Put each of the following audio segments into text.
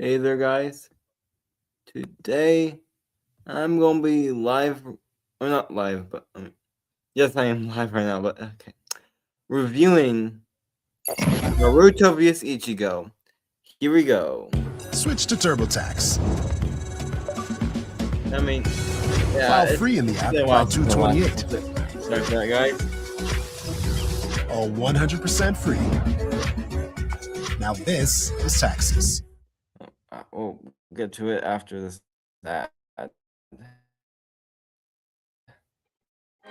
Hey there, guys. Today I'm gonna be live, or not live, but yes, I am live right now. But okay, reviewing Naruto vs Ichigo. Here we go. Switch to TurboTax. I mean, File free in the app by 228. Sorry for that, guys. All 100% free. Now this is taxes. We'll get to it after this. That.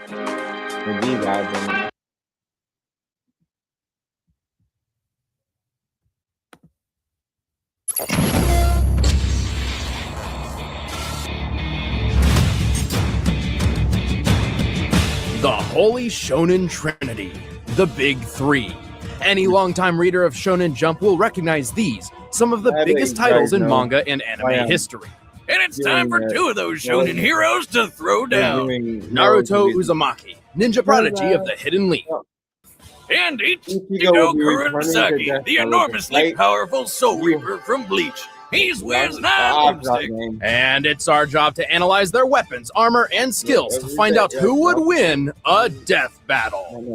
It'll be loud then. The Holy Shonen Trinity, the Big Three. Any longtime reader of Shonen Jump will recognize these, some of the biggest titles in manga and anime history. And it's time for two of those shonen heroes to throw down. Naruto Uzumaki, ninja prodigy of the Hidden League. And Ichigo Kurosaki, the enormously powerful Soul Reaper from Bleach. He's Wiz and I'm Boomstick. And it's our job to analyze their weapons, armor, and skills to find out who would win a death battle.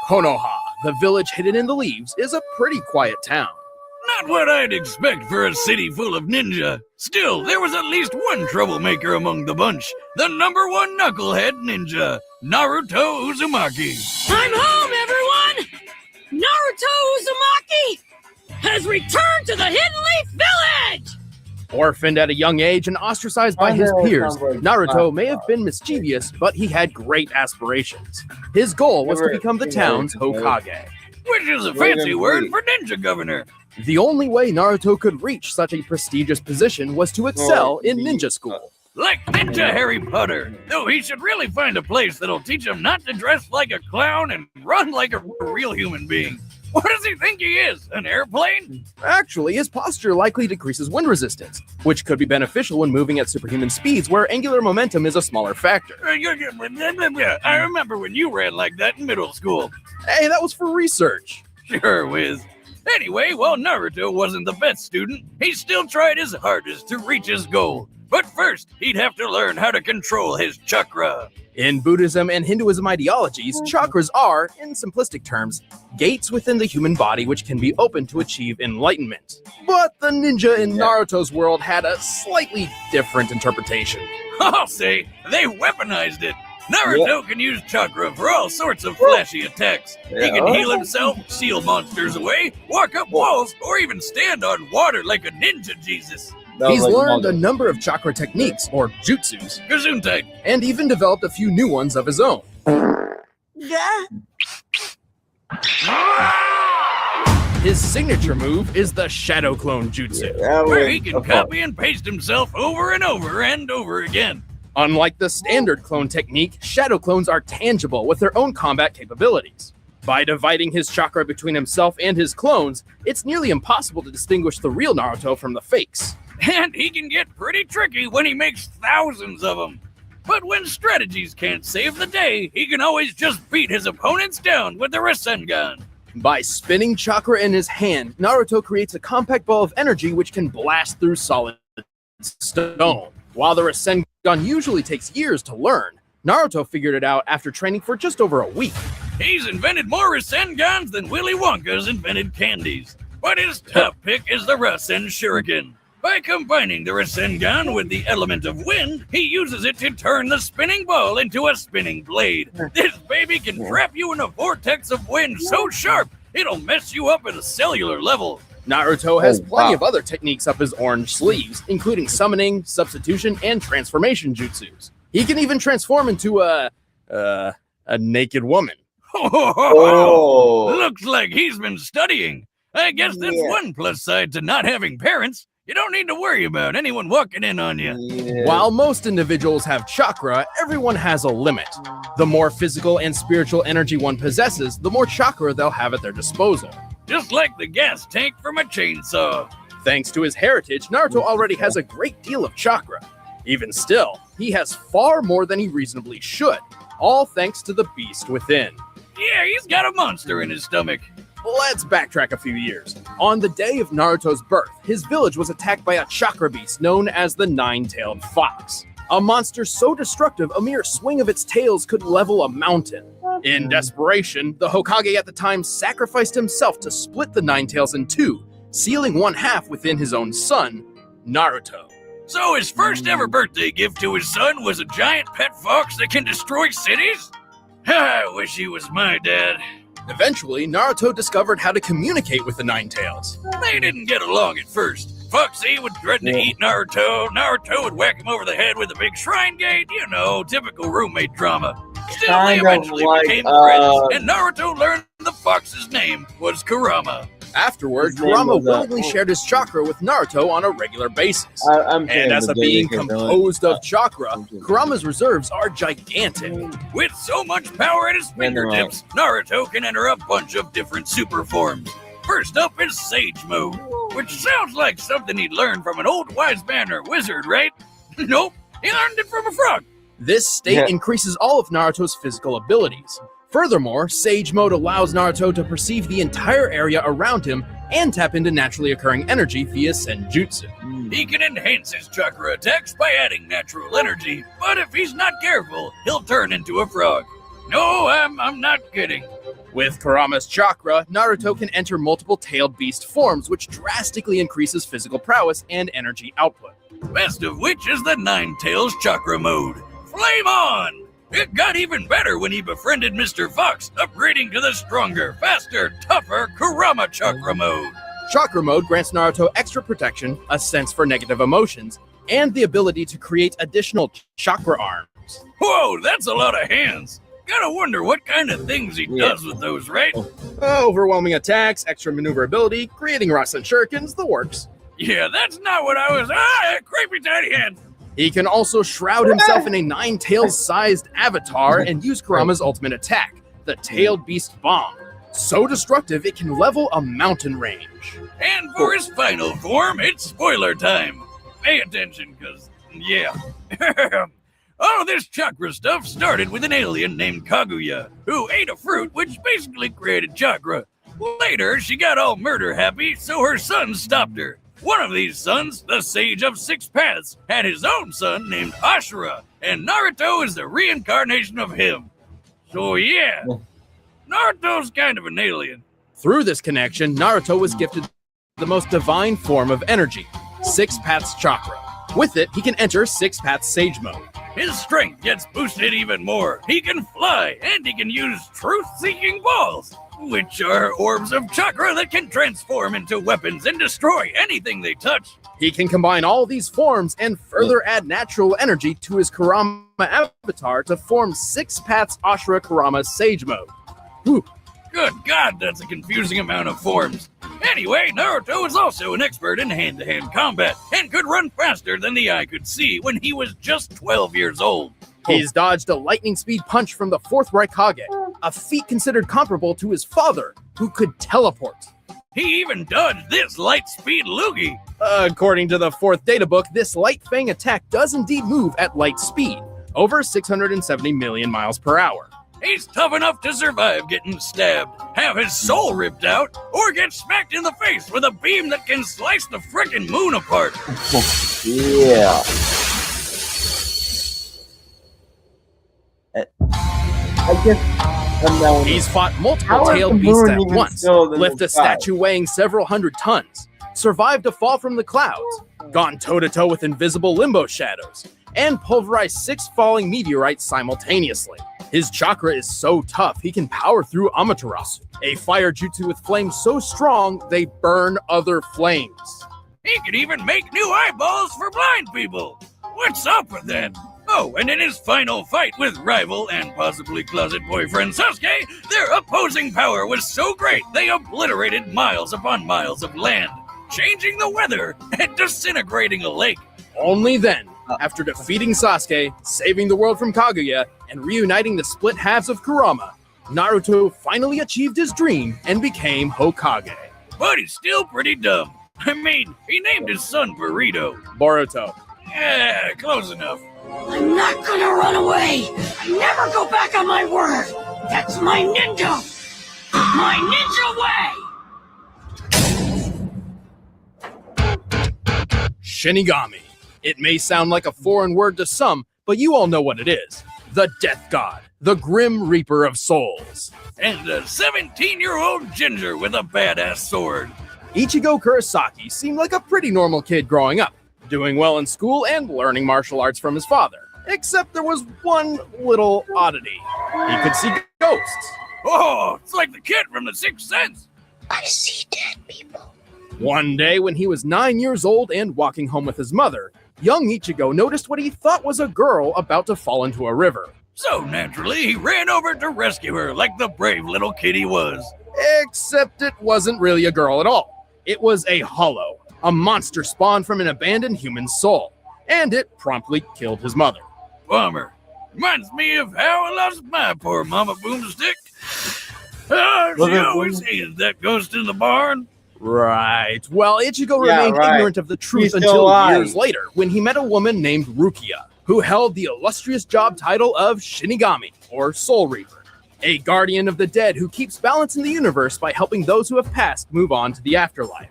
Konoha, the village hidden in the leaves, is a pretty quiet town. Not what I'd expect for a city full of ninja. Still, there was at least one troublemaker among the bunch. The #1 knucklehead ninja, Naruto Uzumaki. I'm home, everyone! Naruto Uzumaki has returned to the Hidden Leaf Village! Orphaned at a young age and ostracized by his peers, Naruto may have been mischievous, but he had great aspirations. His goal was to become the town's Hokage. Which is a fancy word for ninja governor. The only way Naruto could reach such a prestigious position was to excel in ninja school. Like Ninja Harry Potter, though he should really find a place that'll teach him not to dress like a clown and run like a real human being. What does he think he is, an airplane? Actually, his posture likely decreases wind resistance, which could be beneficial when moving at superhuman speeds where angular momentum is a smaller factor. I remember when you ran like that in middle school. Hey, that was for research. Sure, Wiz. Anyway, while Naruto wasn't the best student, he still tried his hardest to reach his goal. But first, he'd have to learn how to control his chakra. In Buddhism and Hinduism ideologies, chakras are, in simplistic terms, gates within the human body which can be opened to achieve enlightenment. But the ninja in Naruto's world had a slightly different interpretation. I'll say, they weaponized it. Naruto can use chakra for all sorts of flashy attacks. He can heal himself, seal monsters away, walk up walls, or even stand on water like a ninja Jesus. He's learned a number of chakra techniques, or jutsus, Gesundheit, and even developed a few new ones of his own. His signature move is the Shadow Clone Jutsu, where he can copy and paste himself over and over and over again. Unlike the standard clone technique, Shadow Clones are tangible with their own combat capabilities. By dividing his chakra between himself and his clones, it's nearly impossible to distinguish the real Naruto from the fakes. And he can get pretty tricky when he makes thousands of them. But when strategies can't save the day, he can always just beat his opponents down with the Rasengan. By spinning chakra in his hand, Naruto creates a compact ball of energy which can blast through solid stone. While the Rasengan usually takes years to learn, Naruto figured it out after training for just over a week. He's invented more Rasengans than Willy Wonka's invented candies. But his top pick is the Rasen Shuriken. By combining the Rasengan with the element of wind, he uses it to turn the spinning ball into a spinning blade. This baby can trap you in a vortex of wind so sharp, it'll mess you up at a cellular level. Naruto has plenty of other techniques up his orange sleeves, including summoning, substitution, and transformation jutsus. He can even transform into a naked woman. Oh. Looks like he's been studying. I guess that's one plus side to not having parents. You don't need to worry about anyone walking in on you. While most individuals have chakra, everyone has a limit. The more physical and spiritual energy one possesses, the more chakra they'll have at their disposal. Just like the gas tank from a chainsaw. Thanks to his heritage, Naruto already has a great deal of chakra. Even still, he has far more than he reasonably should, all thanks to the beast within. Yeah, he's got a monster in his stomach. Let's backtrack a few years. On the day of Naruto's birth, his village was attacked by a chakra beast known as the Nine-Tailed Fox. A monster so destructive, a mere swing of its tails could level a mountain. In desperation, the Hokage at the time sacrificed himself to split the Nine Tails in two, sealing one half within his own son, Naruto. So his first ever birthday gift to his son was a giant pet fox that can destroy cities? I wish he was my dad. Eventually, Naruto discovered how to communicate with the Nine Tails. They didn't get along at first. Foxy would threaten to eat Naruto. Naruto would whack him over the head with a big shrine gate. You know, typical roommate drama. Still, they eventually became friends, and Naruto learned the fox's name was Kurama. Afterward, Kurama willingly shared his chakra with Naruto on a regular basis. And as a being composed of chakra, Kurama's reserves are gigantic. With so much power at his fingertips, Naruto can enter a bunch of different super forms. First up is Sage Mode, which sounds like something he'd learned from an old wise man or wizard, right? Nope, he learned it from a frog. This state increases all of Naruto's physical abilities. Furthermore, Sage Mode allows Naruto to perceive the entire area around him and tap into naturally occurring energy via Senjutsu. He can enhance his chakra attacks by adding natural energy, but if he's not careful, he'll turn into a frog. No, I'm not kidding. With Kurama's chakra, Naruto can enter multiple tailed beast forms, which drastically increases physical prowess and energy output. Best of which is the Nine Tails Chakra Mode. Flame on! It got even better when he befriended Mr. Fox, upgrading to the stronger, faster, tougher Kurama Chakra Mode. Chakra Mode grants Naruto extra protection, a sense for negative emotions, and the ability to create additional chakra arms. Whoa, that's a lot of hands. Gotta wonder what kind of things he does with those, right? Overwhelming attacks, extra maneuverability, creating Rasen Shurikens, the works. Yeah, that's not what I was. Creepy tiny hand. He can also shroud himself in a nine-tails-sized avatar and use Kurama's ultimate attack, the Tailed Beast Bomb. So destructive, it can level a mountain range. And for his final form, it's spoiler time. Pay attention, cause, yeah. All this chakra stuff started with an alien named Kaguya, who ate a fruit which basically created chakra. Later, she got all murder happy, so her son stopped her. One of these sons, the Sage of Six Paths, had his own son named Ashura, and Naruto is the reincarnation of him. So yeah, Naruto's kind of an alien. Through this connection, Naruto was gifted the most divine form of energy, Six Paths Chakra. With it, he can enter Six Paths Sage Mode. His strength gets boosted even more. He can fly, and he can use truth-seeking balls, which are orbs of chakra that can transform into weapons and destroy anything they touch. He can combine all these forms and further add natural energy to his Kurama avatar to form Six Paths Ashura Kurama Sage Mode. Whew. Good God, that's a confusing amount of forms. Anyway, Naruto is also an expert in hand-to-hand combat and could run faster than the eye could see when he was just 12 years old. He's dodged a lightning speed punch from the fourth Raikage, a feat considered comparable to his father, who could teleport. He even dodged this light speed loogie. According to the fourth databook, this light fang attack does indeed move at light speed, over 670 million miles per hour. He's tough enough to survive getting stabbed, have his soul ripped out, or get smacked in the face with a beam that can slice the frickin' moon apart. Yeah. I guess he's fought multiple tailed beasts at once, lifted a statue weighing several hundred tons, survived a fall from the clouds, gone toe-to-toe with invisible limbo shadows, and pulverized 6 falling meteorites simultaneously. His chakra is so tough, he can power through Amaterasu, a fire jutsu with flames so strong they burn other flames. He can even make new eyeballs for blind people. What's up with that? Oh, and in his final fight with rival and possibly closet boyfriend Sasuke, their opposing power was so great they obliterated miles upon miles of land, changing the weather and disintegrating a lake. Only then, after defeating Sasuke, saving the world from Kaguya, and reuniting the split halves of Kurama, Naruto finally achieved his dream and became Hokage. But he's still pretty dumb. I mean, he named his son Burrito. Boruto. Yeah, close enough. I'm not gonna run away! I never go back on my word! That's my ninja! My ninja way! Shinigami. It may sound like a foreign word to some, but you all know what it is. The Death God, the Grim Reaper of Souls. And a 17-year-old ginger with a badass sword. Ichigo Kurosaki seemed like a pretty normal kid growing up, doing well in school and learning martial arts from his father. Except there was one little oddity. He could see ghosts. Oh, it's like the kid from The Sixth Sense. I see dead people. One day when he was 9 years old and walking home with his mother, young Ichigo noticed what he thought was a girl about to fall into a river. So naturally, he ran over to rescue her like the brave little kid he was. Except it wasn't really a girl at all. It was a hollow, a monster spawned from an abandoned human soul, and it promptly killed his mother. Bummer. Reminds me of how I lost my poor mama boomstick. She always hated that ghost in the barn. Right. Well, Ichigo Yeah, remained right. ignorant of the truth He's still until alive. years later, when he met a woman named Rukia, who held the illustrious job title of Shinigami, or Soul Reaper, a guardian of the dead who keeps balance in the universe by helping those who have passed move on to the afterlife.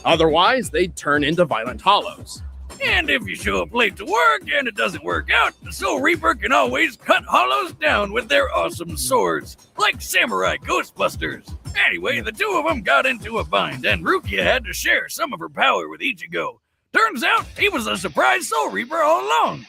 Otherwise, they'd turn into violent hollows. And if you show up late to work and it doesn't work out, the Soul Reaper can always cut hollows down with their awesome swords, like samurai ghostbusters. Anyway, the two of them got into a bind, and Rukia had to share some of her power with Ichigo. Turns out he was a surprise Soul Reaper all along.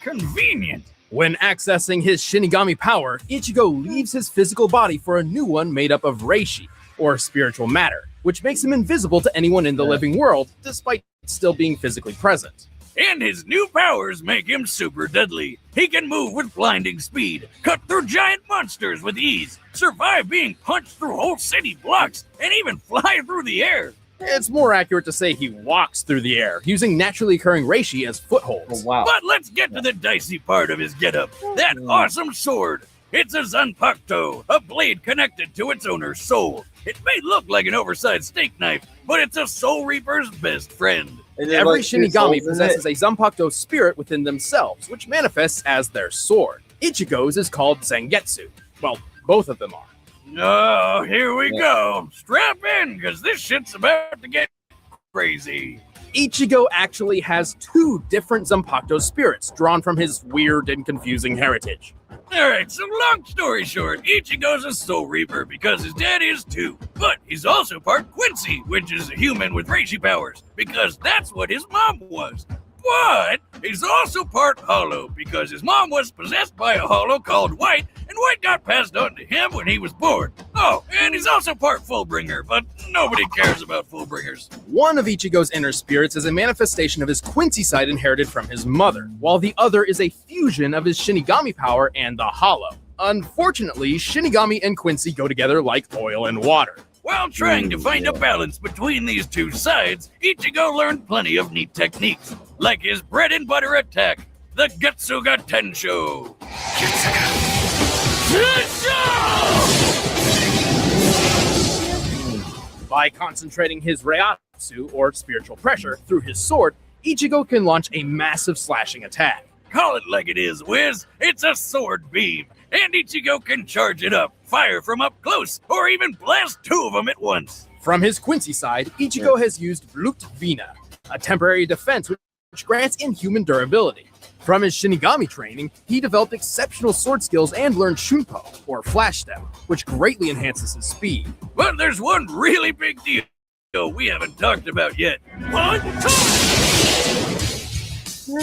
Convenient. When accessing his Shinigami power, Ichigo leaves his physical body for a new one made up of Reishi, or spiritual matter, which makes him invisible to anyone in the living world, despite still being physically present. And his new powers make him super deadly. He can move with blinding speed, cut through giant monsters with ease, survive being punched through whole city blocks, and even fly through the air. It's more accurate to say he walks through the air, using naturally occurring reishi as footholds. Oh, wow. But let's get to the dicey part of his getup. That awesome sword. It's a Zanpakuto, a blade connected to its owner's soul. It may look like an oversized steak knife, but it's a Soul Reaper's best friend. Is it Every like two Shinigami souls in possesses it? a Zanpakuto spirit within themselves, which manifests as their sword. Ichigo's is called Zangetsu. Well, both of them are. Oh, here we go. Strap in, because this shit's about to get crazy. Ichigo actually has two different Zanpakuto spirits drawn from his weird and confusing heritage. Alright, so long story short, Ichigo's a Soul Reaper because his dad is too. But he's also part Quincy, which is a human with Reishi powers, because that's what his mom was. But he's also part Hollow because his mom was possessed by a Hollow called White, and White got passed on to him when he was born. Oh, and he's also part Fullbringer, but nobody cares about Fullbringers. One of Ichigo's inner spirits is a manifestation of his Quincy side inherited from his mother, while the other is a fusion of his Shinigami power and the Hollow. Unfortunately, Shinigami and Quincy go together like oil and water. While trying to find a balance between these two sides, Ichigo learned plenty of neat techniques, like his bread and butter attack, the Getsuga Tensho. By concentrating his Reiatsu, or spiritual pressure, through his sword, Ichigo can launch a massive slashing attack. Call it like it is, Wiz. It's a sword beam, and Ichigo can charge it up, fire from up close, or even blast two of them at once. From his Quincy side, Ichigo has used Blut Vina, a temporary defense which grants inhuman durability. From his Shinigami training, he developed exceptional sword skills and learned Shunpo, or Flash Step, which greatly enhances his speed. But there's one really big deal we haven't talked about yet.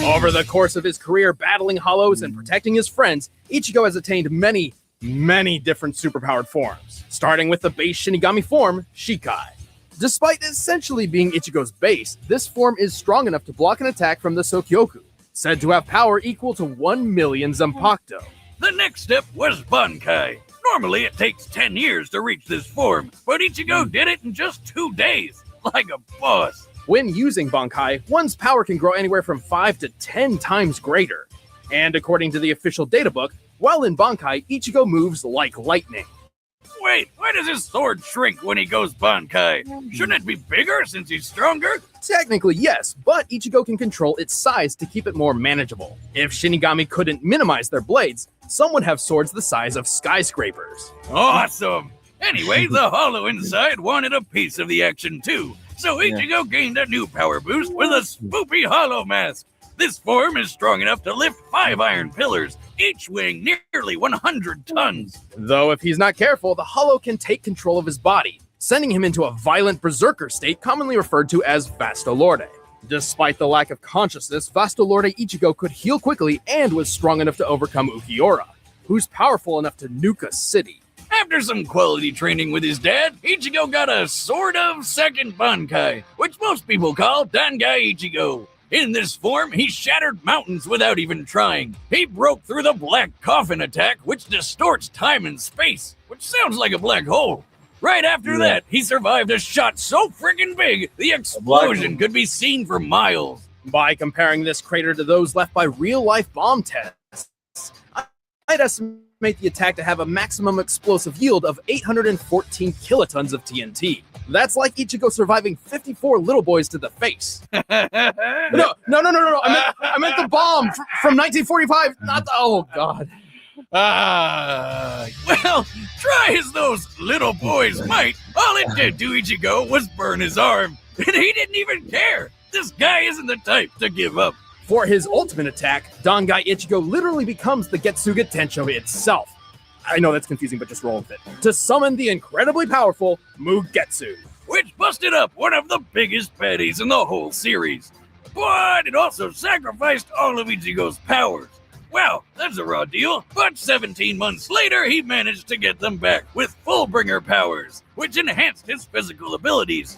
Over the course of his career battling hollows and protecting his friends, Ichigo has attained many different superpowered forms, starting with the base Shinigami form, Shikai. Despite essentially being Ichigo's base, this form is strong enough to block an attack from the Sokyoku, said to have power equal to 1 million Zanpakuto. The next step was Bankai. Normally it takes 10 years to reach this form, but Ichigo did it in just 2 days, like a boss. When using Bankai, one's power can grow anywhere from 5 to 10 times greater. And according to the official databook, while in Bankai, Ichigo moves like lightning. Wait, why does his sword shrink when he goes Bankai? Shouldn't it be bigger since he's stronger? Technically, yes, but Ichigo can control its size to keep it more manageable. If Shinigami couldn't minimize their blades, some would have swords the size of skyscrapers. Awesome! Anyway, the hollow inside wanted a piece of the action too, so Ichigo gained a new power boost with a spoopy hollow mask. This form is strong enough to lift 5 iron pillars, each weighing nearly 100 tons. Though if he's not careful, the hollow can take control of his body, sending him into a violent berserker state commonly referred to as Vastolorde. Despite the lack of consciousness, Vastolorde Ichigo could heal quickly and was strong enough to overcome Ukiura, who's powerful enough to nuke a city. After some quality training with his dad, Ichigo got a sort of second Bankai, which most people call Dangai Ichigo. In this form, he shattered mountains without even trying. He broke through the Black Coffin attack, which distorts time and space, which sounds like a black hole. Right after that, he survived a shot so friggin' big, the explosion could be seen for miles. By comparing this crater to those left by real-life bomb tests, I'd estimate the attack to have a maximum explosive yield of 814 kilotons of TNT. That's like Ichigo surviving 54 little boys to the face. No. I meant the bomb from 1945. Not the, oh God. Well, try as those little boys might, all it did to Ichigo was burn his arm, and he didn't even care. This guy isn't the type to give up. For his ultimate attack, Dangai Ichigo literally becomes the Getsuga Tensho itself. I know that's confusing, but just roll with it. To summon the incredibly powerful Mugetsu, which busted up one of the biggest baddies in the whole series. But it also sacrificed all of Ichigo's powers. Well, that's a raw deal, but 17 months later, he managed to get them back with Fullbringer powers, which enhanced his physical abilities.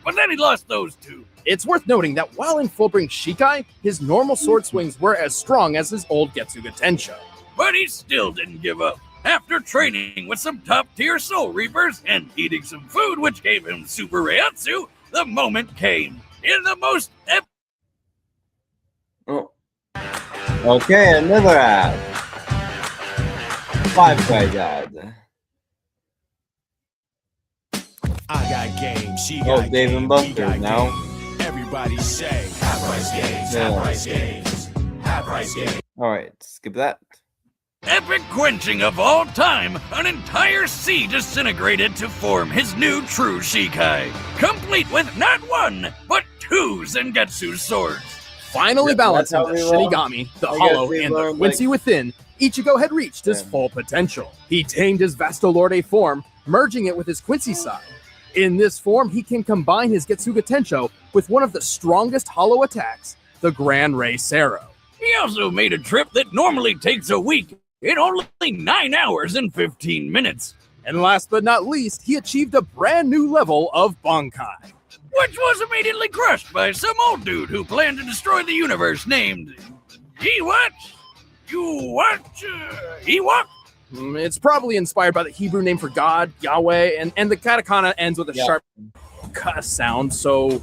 But then he lost those too. It's worth noting that while in Fullbring Shikai, his normal sword swings were as strong as his old Getsuga Tensho. But he still didn't give up. After training with some top-tier Soul Reapers and eating some food which gave him Super Reiatsu, the moment came. In the most Okay, another ad. 5 guys ad. I got game, she got Dave game, and Buster's we got now. Game. Everybody say, half price games, half price games, half price games. Alright, skip that. epic quenching of all time, an entire sea disintegrated to form his new true Shikai, complete with not one, but 2 Zangetsu swords. Finally balancing the Shinigami, the Hollow, and the Quincy within, Ichigo had reached his full potential. He tamed his Vastolorde form, merging it with his Quincy side. In this form, he can combine his Getsuga Tensho with one of the strongest Hollow attacks, the Gran Rei Sero. He also made a trip that normally takes a week in only 9 hours and 15 minutes. And last but not least, he achieved a brand new level of Bankai, which was immediately crushed by some old dude who planned to destroy the universe named Ewok? It's probably inspired by the Hebrew name for God, Yahweh, and the katakana ends with a sharp ka sound, so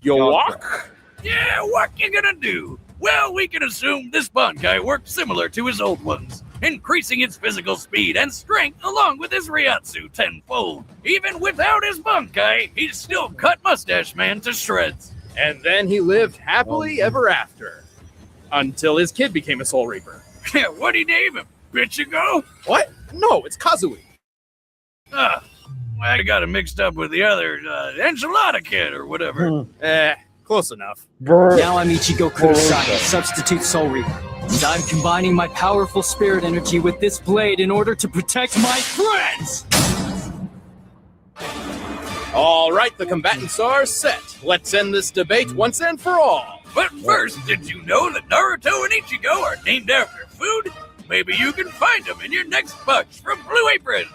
Yowak? Yeah, what you gonna do? Well, we can assume this Bankai worked similar to his old ones, increasing its physical speed and strength along with his Reiatsu tenfold. Even without his Bankai, he still cut Mustache Man to shreds. And then he lived happily ever after, until his kid became a Soul Reaper. Yeah, what'd he name him? Ichigo? What? No, it's Kazui. I got him mixed up with the other Enchilada Kid or whatever. Close enough. Now I'm Ichigo Kurosaki, substitute Soul Reaper. And I'm combining my powerful spirit energy with this blade in order to protect my friends! All right, the combatants are set. Let's end this debate once and for all. But first, did you know that Naruto and Ichigo are named after food? Maybe you can find them in your next box from Blue Apron.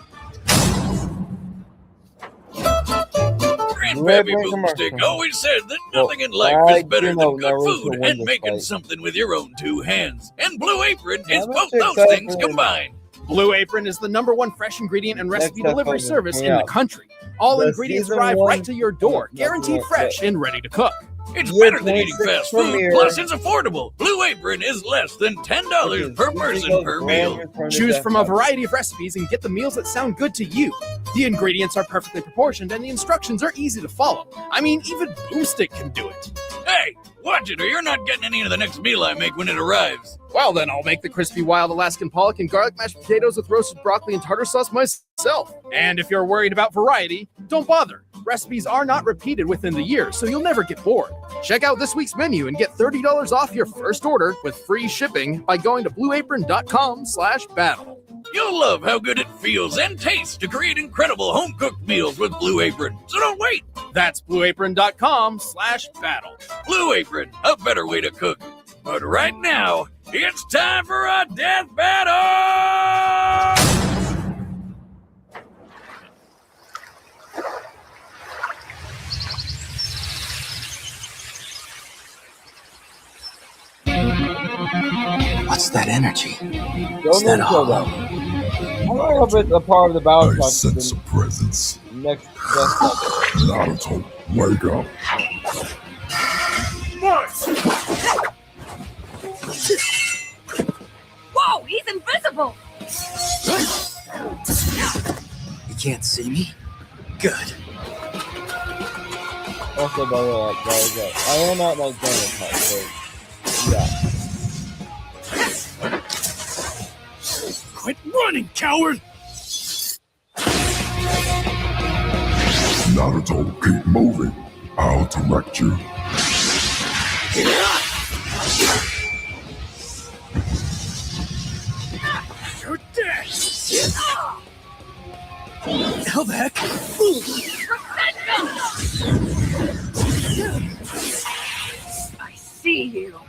Grandpappy Boomstick always said that nothing in life is better than good food and making something with your own 2 hands. And Blue Apron is both those things combined. Blue Apron is the #1 fresh ingredient and recipe delivery service in the country. All ingredients arrive right to your door, guaranteed fresh and ready to cook. It's better than eating fast food, plus it's affordable. Blue Apron is less than $10 per person per meal. Choose from a variety of recipes and get the meals that sound good to you. The ingredients are perfectly proportioned and the instructions are easy to follow. I mean, even Boomstick can do it. Hey, watch it or you're not getting any of the next meal I make when it arrives. Well, then I'll make the crispy wild Alaskan pollock and garlic mashed potatoes with roasted broccoli and tartar sauce myself. And if you're worried about variety, don't bother. Recipes are not repeated within the year, so you'll never get bored. Check out this week's menu and get $30 off your first order with free shipping by going to blueapron.com/battle. You'll love how good it feels and tastes to create incredible home-cooked meals with Blue Apron. So don't wait. That's blueapron.com/battle. Blue Apron, a better way to cook. But right now, it's time for a death battle! What's that energy? Don't that kill all? them. I don't know if it's a part of the battle I talk. sense a presence. Next. Naruto, wake up. Whoa, he's invisible! You can't see me? Good. Also, by the way, guys, I am not like done with part, so yeah. Quit running, coward! Naruto, keep moving. I'll direct you. You're dead! How the heck? I see you.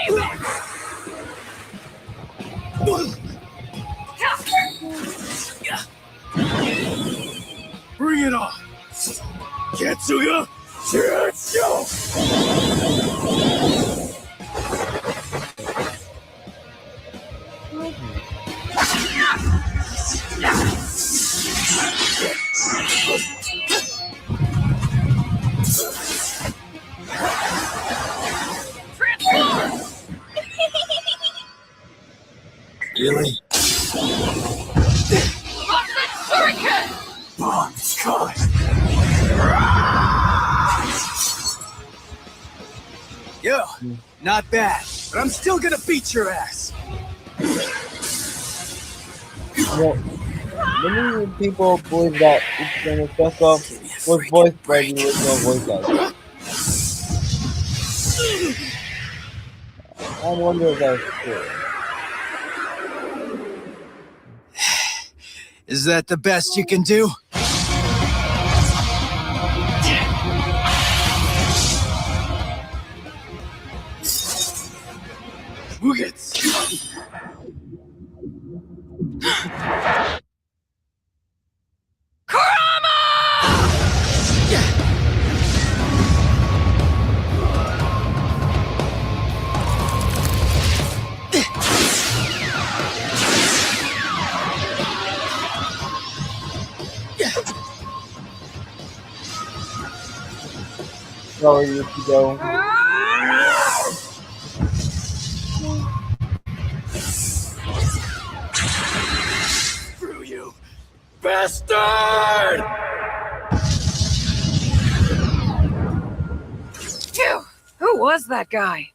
Leave it! Bring it on! Ketsuya! Shiryo! Really? Shuriken! Bomb Sky. Yo, not bad, but I'm still gonna beat your ass. Well, many people believe that Ichigo Special was voiced by the original voice actor. I wonder if that's true. Is that the best you can do? Sorry, Ichigo. Screw you, bastard! Phew! Who was that guy?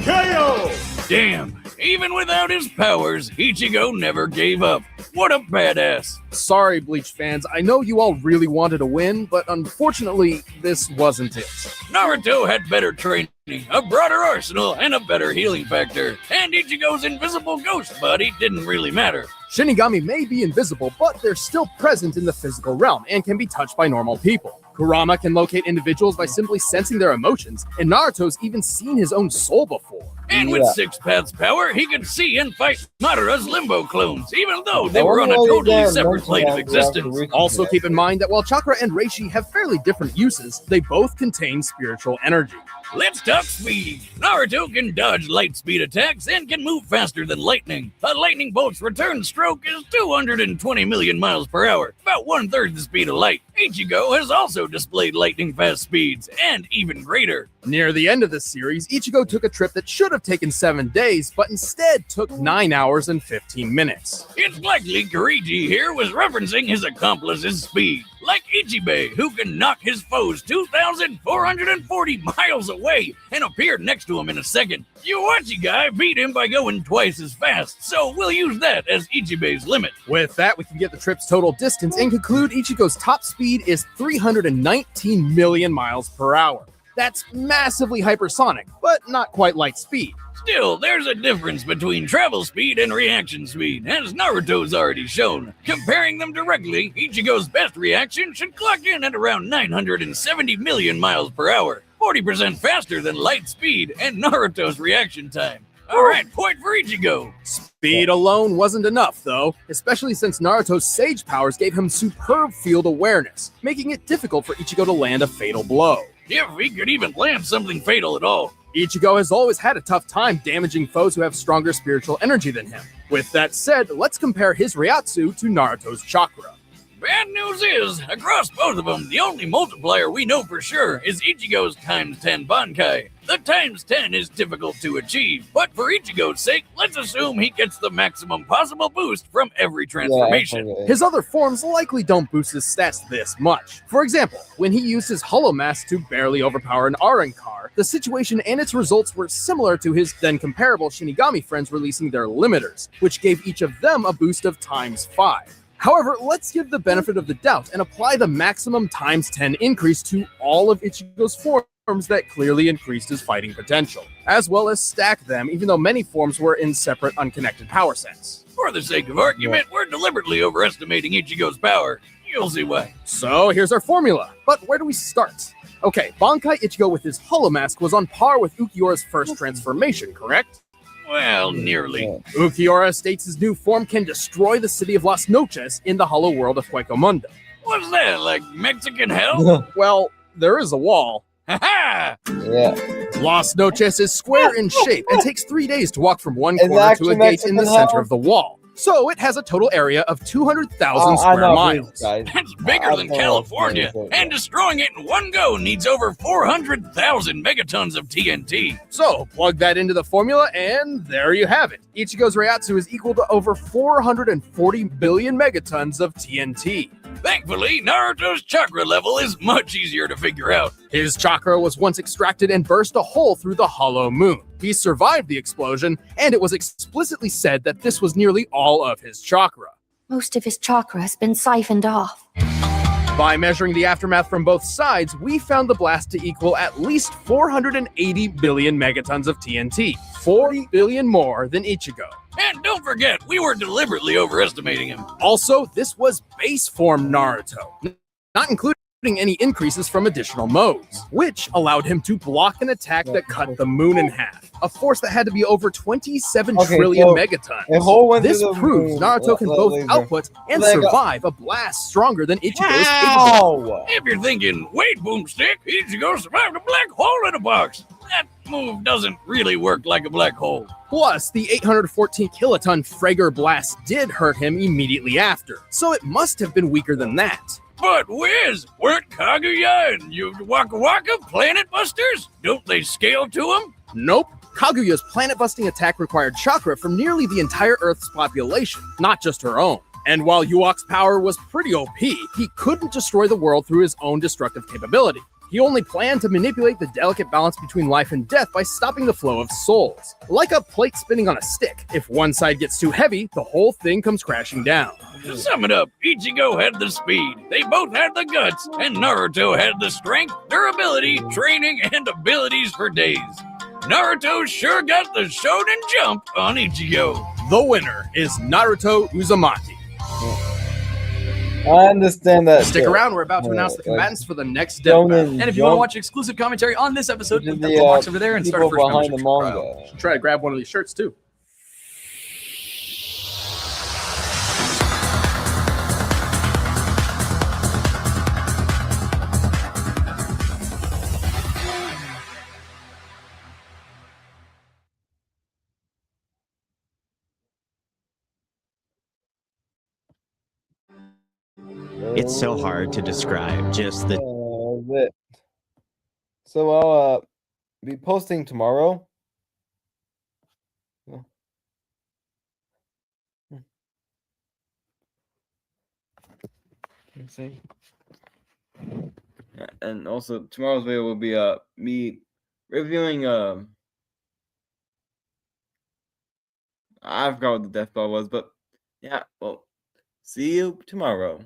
KO! Damn, even without his powers, Ichigo never gave up. What a badass. Sorry, Bleach fans. I know you all really wanted to win, but unfortunately, this wasn't it. Naruto had better training, a broader arsenal, and a better healing factor. And Ichigo's invisible ghost body didn't really matter. Shinigami may be invisible, but they're still present in the physical realm and can be touched by normal people. Kurama can locate individuals by simply sensing their emotions, and Naruto's even seen his own soul before. And with Six Paths power, he could see and fight Madara's Limbo clones, even though they were on a totally separate plane of existence. Also keep in mind that while Chakra and Reishi have fairly different uses, they both contain spiritual energy. Let's talk speed. Naruto can dodge light speed attacks and can move faster than lightning. A lightning bolt's return stroke is 220 million miles per hour, about 1/3 the speed of light. Ichigo has also displayed lightning fast speeds, and even greater. Near the end of the series, Ichigo took a trip that should have taken 7 days, but instead took 9 hours and 15 minutes. It's likely Kirigi here was referencing his accomplice's speed, like Ichibe, who can knock his foes 2,440 miles away and appear next to him in a second. Yuachi guy beat him by going twice as fast, so we'll use that as Ichibe's limit. With that, we can get the trip's total distance and conclude Ichigo's top speed is 319 million miles per hour. That's massively hypersonic, but not quite light speed. Still, there's a difference between travel speed and reaction speed, as Naruto's already shown. Comparing them directly, Ichigo's best reaction should clock in at around 970 million miles per hour, 40% faster than light speed and Naruto's reaction time. Alright, point for Ichigo. Speed alone wasn't enough, though, especially since Naruto's Sage powers gave him superb field awareness, making it difficult for Ichigo to land a fatal blow. If he could even land something fatal at all. Ichigo has always had a tough time damaging foes who have stronger spiritual energy than him. With that said, let's compare his Ryatsu to Naruto's chakra. Bad news is, across both of them, the only multiplier we know for sure is Ichigo's times 10 Bankai. The times 10 is difficult to achieve, but for Ichigo's sake, let's assume he gets the maximum possible boost from every transformation. Yeah, his other forms likely don't boost his stats this much. For example, when he used his Hollow Mask to barely overpower an Arankar, the situation and its results were similar to his then comparable Shinigami friends releasing their limiters, which gave each of them a boost of times 5. However, let's give the benefit of the doubt and apply the maximum times 10 increase to all of Ichigo's forms that clearly increased his fighting potential, as well as stack them even though many forms were in separate unconnected power sets. For the sake of argument, we're deliberately overestimating Ichigo's power. You'll see why. So here's our formula, but where do we start? Okay, Bankai Ichigo with his Hollow Mask was on par with Ukiyora's first transformation, correct? Well, nearly. Ukiora states his new form can destroy the city of Las Noches in the hollow world of Huecomundo. What's that, like Mexican hell? Well, there is a wall. Ha-ha! Yeah. Las Noches is square in shape and takes 3 days to walk from one corner to a gate in the center of the wall. So it has a total area of 200,000 square miles. That's bigger than California, and destroying it in one go needs over 400,000 megatons of TNT. So plug that into the formula, and there you have it. Ichigo's Ryatsu is equal to over 440 billion megatons of TNT. Thankfully, Naruto's chakra level is much easier to figure out. His chakra was once extracted and burst a hole through the hollow moon. He survived the explosion, and it was explicitly said that this was nearly all of his chakra. Most of his chakra has been siphoned off. By measuring the aftermath from both sides, we found the blast to equal at least 480 billion megatons of TNT, 40 billion more than Ichigo. And don't forget, we were deliberately overestimating him. Also, this was base form Naruto, not including any increases from additional modes, which allowed him to block an attack that cut the moon in half, a force that had to be over 27 trillion megatons. This proves Naruto can both output and survive a blast stronger than Ichigo is capable. If you're thinking, wait, Boomstick, Ichigo survived a black hole in a box. That move doesn't really work like a black hole. Plus, the 814 kiloton Frager blast did hurt him immediately after, so it must have been weaker than that. But Wiz, weren't Kaguya and Waka Waka planet busters? Don't they scale to them? Nope. Kaguya's planet-busting attack required chakra from nearly the entire Earth's population, not just her own. And while Yuok's power was pretty OP, he couldn't destroy the world through his own destructive capability. He only planned to manipulate the delicate balance between life and death by stopping the flow of souls. Like a plate spinning on a stick, if one side gets too heavy, the whole thing comes crashing down. To sum it up, Ichigo had the speed, they both had the guts, and Naruto had the strength, durability, training, and abilities for days. Naruto sure got the shonen jump on Ichigo. The winner is Naruto Uzumaki. I understand that. Stick around, we're about to announce the combatants for the next death battle. And if you want to watch exclusive commentary on this episode, click that little box over there and start a first behind the membership manga. trial. Try to grab one of these shirts too. It's so hard to describe just the So be posting tomorrow. Let's see. And also tomorrow's video will be me reviewing I forgot what the death ball was, but yeah, well, see you tomorrow.